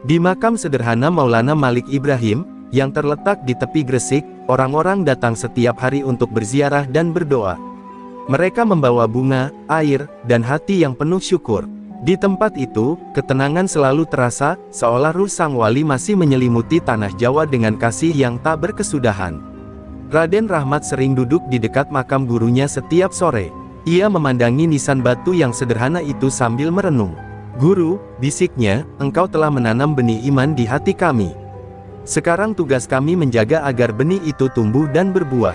Di makam sederhana Maulana Malik Ibrahim, yang terletak di tepi Gresik, orang-orang datang setiap hari untuk berziarah dan berdoa. Mereka membawa bunga, air, dan hati yang penuh syukur. Di tempat itu, ketenangan selalu terasa, seolah ruh sang wali masih menyelimuti tanah Jawa dengan kasih yang tak berkesudahan. Raden Rahmat sering duduk di dekat makam gurunya setiap sore. Ia memandangi nisan batu yang sederhana itu sambil merenung. "Guru," bisiknya, "engkau telah menanam benih iman di hati kami. Sekarang tugas kami menjaga agar benih itu tumbuh dan berbuah."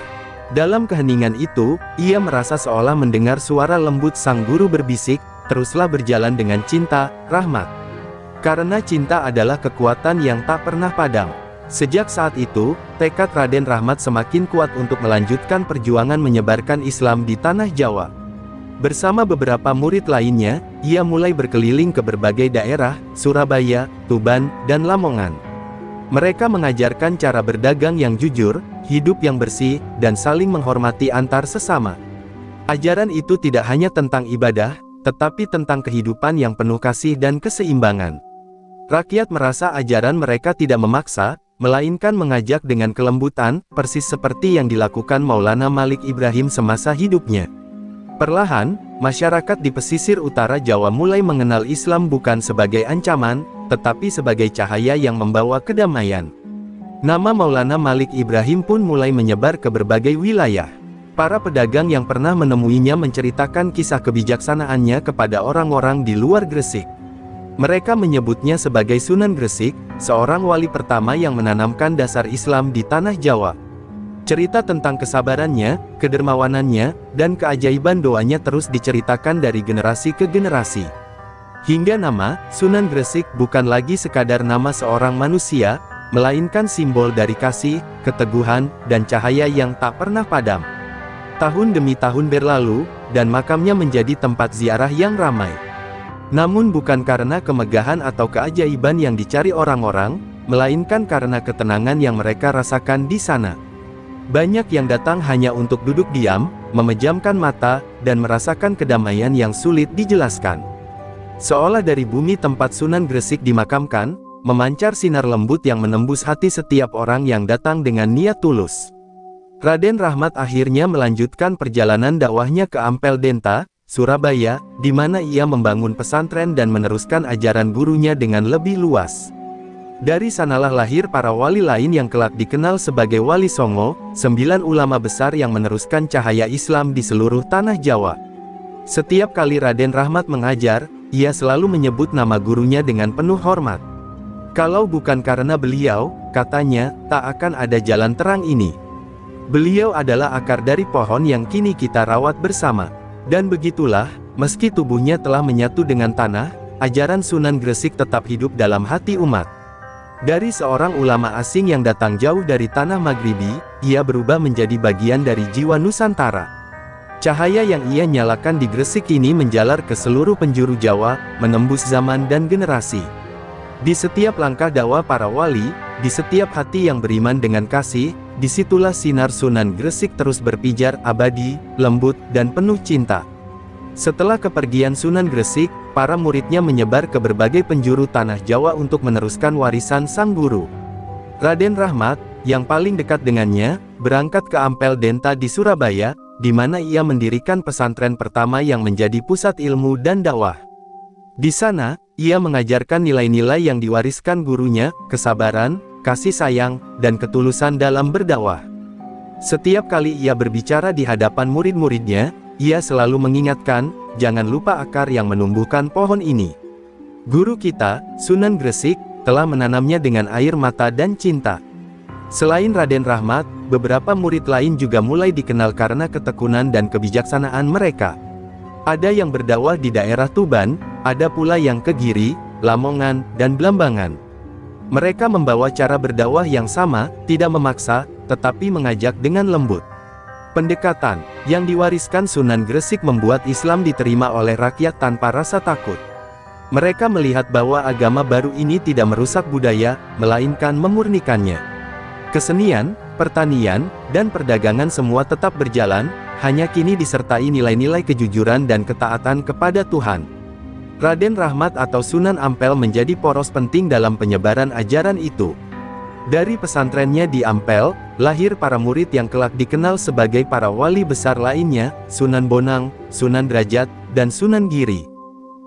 Dalam keheningan itu, ia merasa seolah mendengar suara lembut sang guru berbisik, "Teruslah berjalan dengan cinta, Rahmat. Karena cinta adalah kekuatan yang tak pernah padam." Sejak saat itu, tekad Raden Rahmat semakin kuat untuk melanjutkan perjuangan menyebarkan Islam di tanah Jawa. Bersama beberapa murid lainnya, ia mulai berkeliling ke berbagai daerah, Surabaya, Tuban, dan Lamongan. Mereka mengajarkan cara berdagang yang jujur, hidup yang bersih, dan saling menghormati antar sesama. Ajaran itu tidak hanya tentang ibadah, tetapi tentang kehidupan yang penuh kasih dan keseimbangan. Rakyat merasa ajaran mereka tidak memaksa, melainkan mengajak dengan kelembutan, persis seperti yang dilakukan Maulana Malik Ibrahim semasa hidupnya. Perlahan, masyarakat di pesisir utara Jawa mulai mengenal Islam bukan sebagai ancaman, tetapi sebagai cahaya yang membawa kedamaian. Nama Maulana Malik Ibrahim pun mulai menyebar ke berbagai wilayah. Para pedagang yang pernah menemuinya menceritakan kisah kebijaksanaannya kepada orang-orang di luar Gresik. Mereka menyebutnya sebagai Sunan Gresik, seorang wali pertama yang menanamkan dasar Islam di tanah Jawa. Cerita tentang kesabarannya, kedermawanannya, dan keajaiban doanya terus diceritakan dari generasi ke generasi. Hingga nama Sunan Gresik bukan lagi sekadar nama seorang manusia, melainkan simbol dari kasih, keteguhan, dan cahaya yang tak pernah padam. Tahun demi tahun berlalu, dan makamnya menjadi tempat ziarah yang ramai. Namun bukan karena kemegahan atau keajaiban yang dicari orang-orang, melainkan karena ketenangan yang mereka rasakan di sana. Banyak yang datang hanya untuk duduk diam, memejamkan mata, dan merasakan kedamaian yang sulit dijelaskan. Seolah dari bumi tempat Sunan Gresik dimakamkan, memancar sinar lembut yang menembus hati setiap orang yang datang dengan niat tulus. Raden Rahmat akhirnya melanjutkan perjalanan dakwahnya ke Ampel Denta, Surabaya, di mana ia membangun pesantren dan meneruskan ajaran gurunya dengan lebih luas. Dari sanalah lahir para wali lain yang kelak dikenal sebagai Wali Songo, 9 ulama besar yang meneruskan cahaya Islam di seluruh tanah Jawa. Setiap kali Raden Rahmat mengajar, ia selalu menyebut nama gurunya dengan penuh hormat. Kalau bukan karena beliau, katanya, tak akan ada jalan terang ini. Beliau adalah akar dari pohon yang kini kita rawat bersama. Dan begitulah, meski tubuhnya telah menyatu dengan tanah, ajaran Sunan Gresik tetap hidup dalam hati umat. Dari seorang ulama asing yang datang jauh dari tanah Maghribi, ia berubah menjadi bagian dari jiwa Nusantara. Cahaya yang ia nyalakan di Gresik ini menjalar ke seluruh penjuru Jawa, menembus zaman dan generasi. Di setiap langkah dakwah para wali, di setiap hati yang beriman dengan kasih, disitulah sinar Sunan Gresik terus berpijar, abadi, lembut, dan penuh cinta. Setelah kepergian Sunan Gresik, para muridnya menyebar ke berbagai penjuru tanah Jawa untuk meneruskan warisan sang guru. Raden Rahmat, yang paling dekat dengannya, berangkat ke Ampel Denta di Surabaya, di mana ia mendirikan pesantren pertama yang menjadi pusat ilmu dan dakwah. Di sana, ia mengajarkan nilai-nilai yang diwariskan gurunya, kesabaran, kasih sayang, dan ketulusan dalam berdakwah. Setiap kali ia berbicara di hadapan murid-muridnya, ia selalu mengingatkan, jangan lupa akar yang menumbuhkan pohon ini. Guru kita, Sunan Gresik, telah menanamnya dengan air mata dan cinta. Selain Raden Rahmat, beberapa murid lain juga mulai dikenal karena ketekunan dan kebijaksanaan mereka. Ada yang berdakwah di daerah Tuban, ada pula yang ke Giri, Lamongan, dan Blambangan. Mereka membawa cara berdakwah yang sama, tidak memaksa, tetapi mengajak dengan lembut. Pendekatan yang diwariskan Sunan Gresik membuat Islam diterima oleh rakyat tanpa rasa takut. Mereka melihat bahwa agama baru ini tidak merusak budaya, melainkan memurnikannya. Kesenian, pertanian, dan perdagangan semua tetap berjalan, hanya kini disertai nilai-nilai kejujuran dan ketaatan kepada Tuhan. Raden Rahmat atau Sunan Ampel menjadi poros penting dalam penyebaran ajaran itu. Dari pesantrennya di Ampel, lahir para murid yang kelak dikenal sebagai para wali besar lainnya, Sunan Bonang, Sunan Derajat, dan Sunan Giri.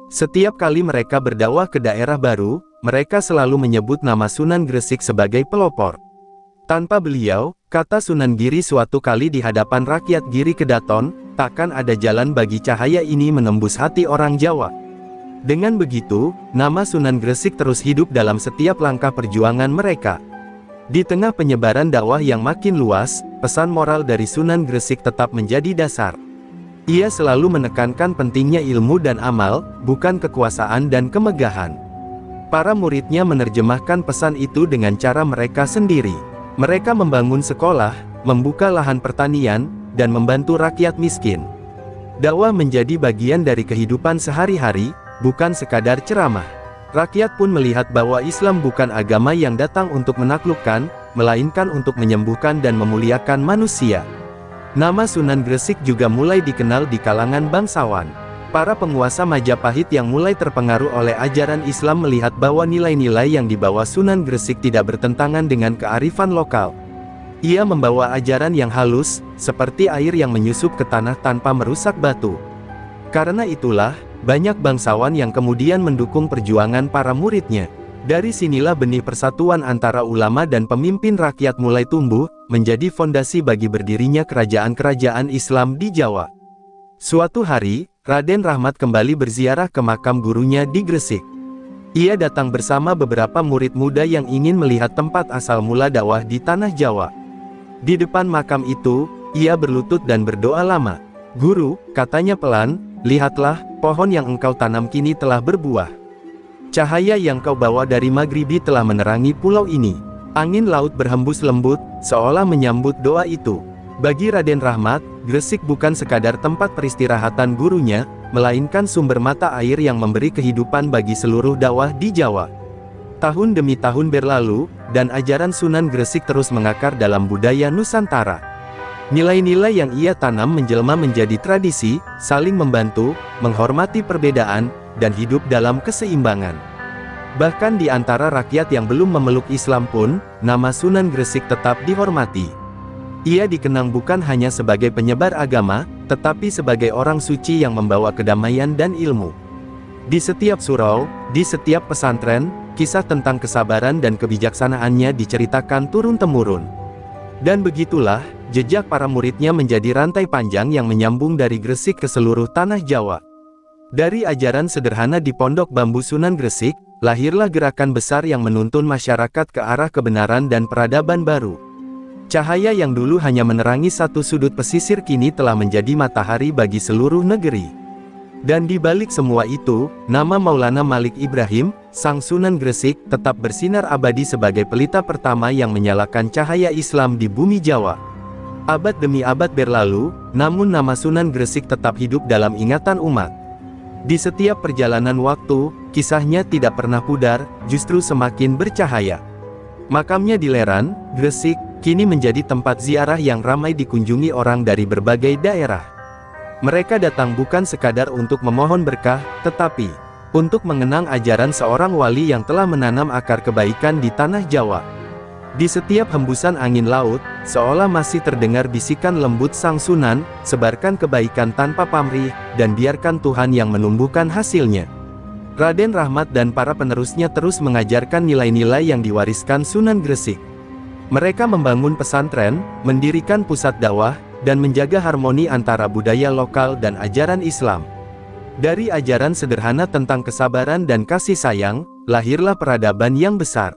Setiap kali mereka berdakwah ke daerah baru, mereka selalu menyebut nama Sunan Gresik sebagai pelopor. Tanpa beliau, kata Sunan Giri suatu kali di hadapan rakyat Giri Kedaton, takkan ada jalan bagi cahaya ini menembus hati orang Jawa. Dengan begitu, nama Sunan Gresik terus hidup dalam setiap langkah perjuangan mereka. Di tengah penyebaran dakwah yang makin luas, pesan moral dari Sunan Gresik tetap menjadi dasar. Ia selalu menekankan pentingnya ilmu dan amal, bukan kekuasaan dan kemegahan. Para muridnya menerjemahkan pesan itu dengan cara mereka sendiri. Mereka membangun sekolah, membuka lahan pertanian, dan membantu rakyat miskin. Dakwah menjadi bagian dari kehidupan sehari-hari, bukan sekadar ceramah. Rakyat pun melihat bahwa Islam bukan agama yang datang untuk menaklukkan, melainkan untuk menyembuhkan dan memuliakan manusia. Nama Sunan Gresik juga mulai dikenal di kalangan bangsawan. Para penguasa Majapahit yang mulai terpengaruh oleh ajaran Islam melihat bahwa nilai-nilai yang dibawa Sunan Gresik tidak bertentangan dengan kearifan lokal. Ia membawa ajaran yang halus, seperti air yang menyusup ke tanah tanpa merusak batu. Karena itulah, banyak bangsawan yang kemudian mendukung perjuangan para muridnya. Dari sinilah benih persatuan antara ulama dan pemimpin rakyat mulai tumbuh, menjadi fondasi bagi berdirinya kerajaan-kerajaan Islam di Jawa. Suatu hari, Raden Rahmat kembali berziarah ke makam gurunya di Gresik. Ia datang bersama beberapa murid muda yang ingin melihat tempat asal mula dakwah di tanah Jawa. Di depan makam itu, ia berlutut dan berdoa lama. "Guru," katanya pelan, "lihatlah, pohon yang engkau tanam kini telah berbuah. Cahaya yang kau bawa dari Maghribi telah menerangi pulau ini." Angin laut berhembus lembut, seolah menyambut doa itu. Bagi Raden Rahmat, Gresik bukan sekadar tempat peristirahatan gurunya, melainkan sumber mata air yang memberi kehidupan bagi seluruh dakwah di Jawa. Tahun demi tahun berlalu, dan ajaran Sunan Gresik terus mengakar dalam budaya Nusantara. Nilai-nilai yang ia tanam menjelma menjadi tradisi, saling membantu, menghormati perbedaan, dan hidup dalam keseimbangan. Bahkan di antara rakyat yang belum memeluk Islam pun, nama Sunan Gresik tetap dihormati. Ia dikenang bukan hanya sebagai penyebar agama, tetapi sebagai orang suci yang membawa kedamaian dan ilmu. Di setiap surau, di setiap pesantren, kisah tentang kesabaran dan kebijaksanaannya diceritakan turun-temurun. Dan begitulah, jejak para muridnya menjadi rantai panjang yang menyambung dari Gresik ke seluruh tanah Jawa. Dari ajaran sederhana di Pondok Bambu Sunan Gresik, lahirlah gerakan besar yang menuntun masyarakat ke arah kebenaran dan peradaban baru. Cahaya yang dulu hanya menerangi satu sudut pesisir kini telah menjadi matahari bagi seluruh negeri. Dan di balik semua itu, nama Maulana Malik Ibrahim, Sang Sunan Gresik, tetap bersinar abadi sebagai pelita pertama yang menyalakan cahaya Islam di bumi Jawa. Abad demi abad berlalu, namun nama Sunan Gresik tetap hidup dalam ingatan umat. Di setiap perjalanan waktu, kisahnya tidak pernah pudar, justru semakin bercahaya. Makamnya di Leran, Gresik, kini menjadi tempat ziarah yang ramai dikunjungi orang dari berbagai daerah. Mereka datang bukan sekadar untuk memohon berkah, tetapi untuk mengenang ajaran seorang wali yang telah menanam akar kebaikan di tanah Jawa. Di setiap hembusan angin laut, seolah masih terdengar bisikan lembut Sang Sunan, sebarkan kebaikan tanpa pamrih, dan biarkan Tuhan yang menumbuhkan hasilnya. Raden Rahmat dan para penerusnya terus mengajarkan nilai-nilai yang diwariskan Sunan Gresik. Mereka membangun pesantren, mendirikan pusat dakwah, dan menjaga harmoni antara budaya lokal dan ajaran Islam. Dari ajaran sederhana tentang kesabaran dan kasih sayang, lahirlah peradaban yang besar.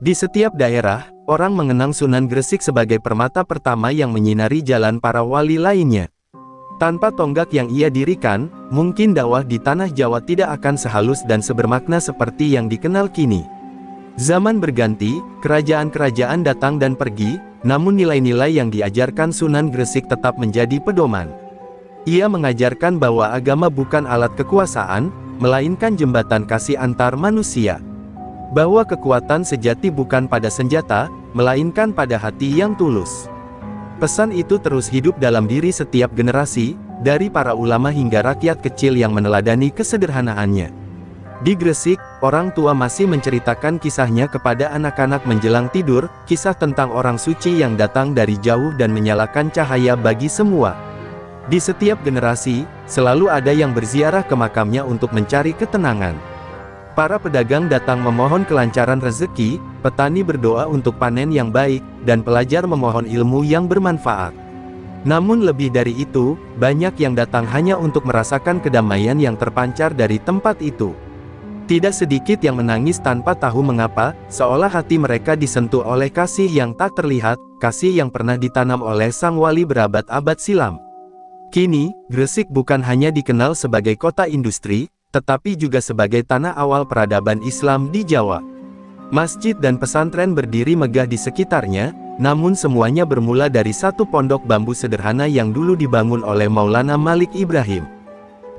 Di setiap daerah, orang mengenang Sunan Gresik sebagai permata pertama yang menyinari jalan para wali lainnya. Tanpa tonggak yang ia dirikan, mungkin dakwah di tanah Jawa tidak akan sehalus dan sebermakna seperti yang dikenal kini. Zaman berganti, kerajaan-kerajaan datang dan pergi, namun nilai-nilai yang diajarkan Sunan Gresik tetap menjadi pedoman. Ia mengajarkan bahwa agama bukan alat kekuasaan, melainkan jembatan kasih antar manusia. Bahwa kekuatan sejati bukan pada senjata, melainkan pada hati yang tulus. Pesan itu terus hidup dalam diri setiap generasi, dari para ulama hingga rakyat kecil yang meneladani kesederhanaannya. Di Gresik, orang tua masih menceritakan kisahnya kepada anak-anak menjelang tidur, kisah tentang orang suci yang datang dari jauh dan menyalakan cahaya bagi semua. Di setiap generasi, selalu ada yang berziarah ke makamnya untuk mencari ketenangan. Para pedagang datang memohon kelancaran rezeki, petani berdoa untuk panen yang baik, dan pelajar memohon ilmu yang bermanfaat. Namun lebih dari itu, banyak yang datang hanya untuk merasakan kedamaian yang terpancar dari tempat itu. Tidak sedikit yang menangis tanpa tahu mengapa, seolah hati mereka disentuh oleh kasih yang tak terlihat, kasih yang pernah ditanam oleh sang wali berabad-abad silam. Kini, Gresik bukan hanya dikenal sebagai kota industri, tetapi juga sebagai tanah awal peradaban Islam di Jawa. Masjid dan pesantren berdiri megah di sekitarnya, namun semuanya bermula dari satu pondok bambu sederhana yang dulu dibangun oleh Maulana Malik Ibrahim.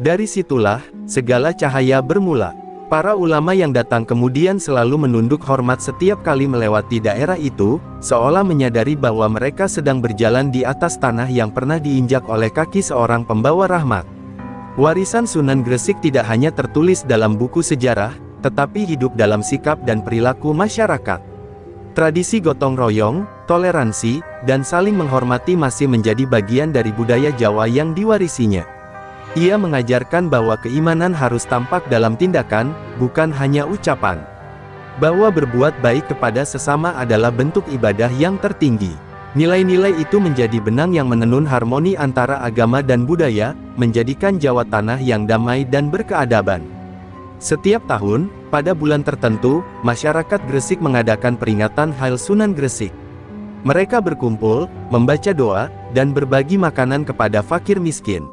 Dari situlah, segala cahaya bermula. Para ulama yang datang kemudian selalu menunduk hormat setiap kali melewati daerah itu, seolah menyadari bahwa mereka sedang berjalan di atas tanah yang pernah diinjak oleh kaki seorang pembawa rahmat. Warisan Sunan Gresik tidak hanya tertulis dalam buku sejarah, tetapi hidup dalam sikap dan perilaku masyarakat. Tradisi gotong royong, toleransi, dan saling menghormati masih menjadi bagian dari budaya Jawa yang diwarisinya. Ia mengajarkan bahwa keimanan harus tampak dalam tindakan, bukan hanya ucapan. Bahwa berbuat baik kepada sesama adalah bentuk ibadah yang tertinggi. Nilai-nilai itu menjadi benang yang menenun harmoni antara agama dan budaya, menjadikan Jawa tanah yang damai dan berkeadaban. Setiap tahun, pada bulan tertentu, masyarakat Gresik mengadakan peringatan Hail Sunan Gresik. Mereka berkumpul, membaca doa, dan berbagi makanan kepada fakir miskin.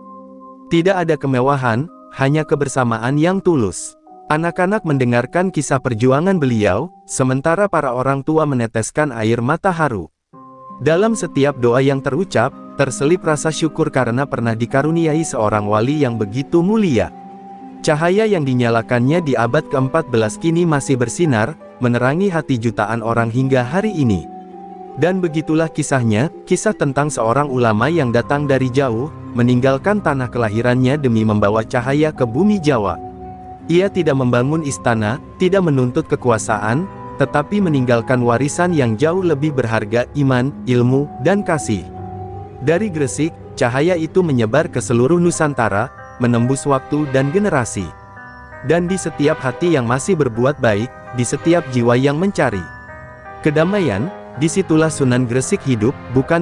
Tidak ada kemewahan, hanya kebersamaan yang tulus. Anak-anak mendengarkan kisah perjuangan beliau, sementara para orang tua meneteskan air mata haru. Dalam setiap doa yang terucap, terselip rasa syukur karena pernah dikaruniai seorang wali yang begitu mulia. Cahaya yang dinyalakannya di abad ke-14 kini masih bersinar, menerangi hati jutaan orang hingga hari ini. Dan begitulah kisahnya, kisah tentang seorang ulama yang datang dari jauh, meninggalkan tanah kelahirannya demi membawa cahaya ke bumi Jawa. Ia tidak membangun istana, tidak menuntut kekuasaan, tetapi meninggalkan warisan yang jauh lebih berharga: iman, ilmu, dan kasih. Dari Gresik, cahaya itu menyebar ke seluruh Nusantara, menembus waktu dan generasi. Dan di setiap hati yang masih berbuat baik, di setiap jiwa yang mencari kedamaian, disitulah Sunan Gresik hidup, bukan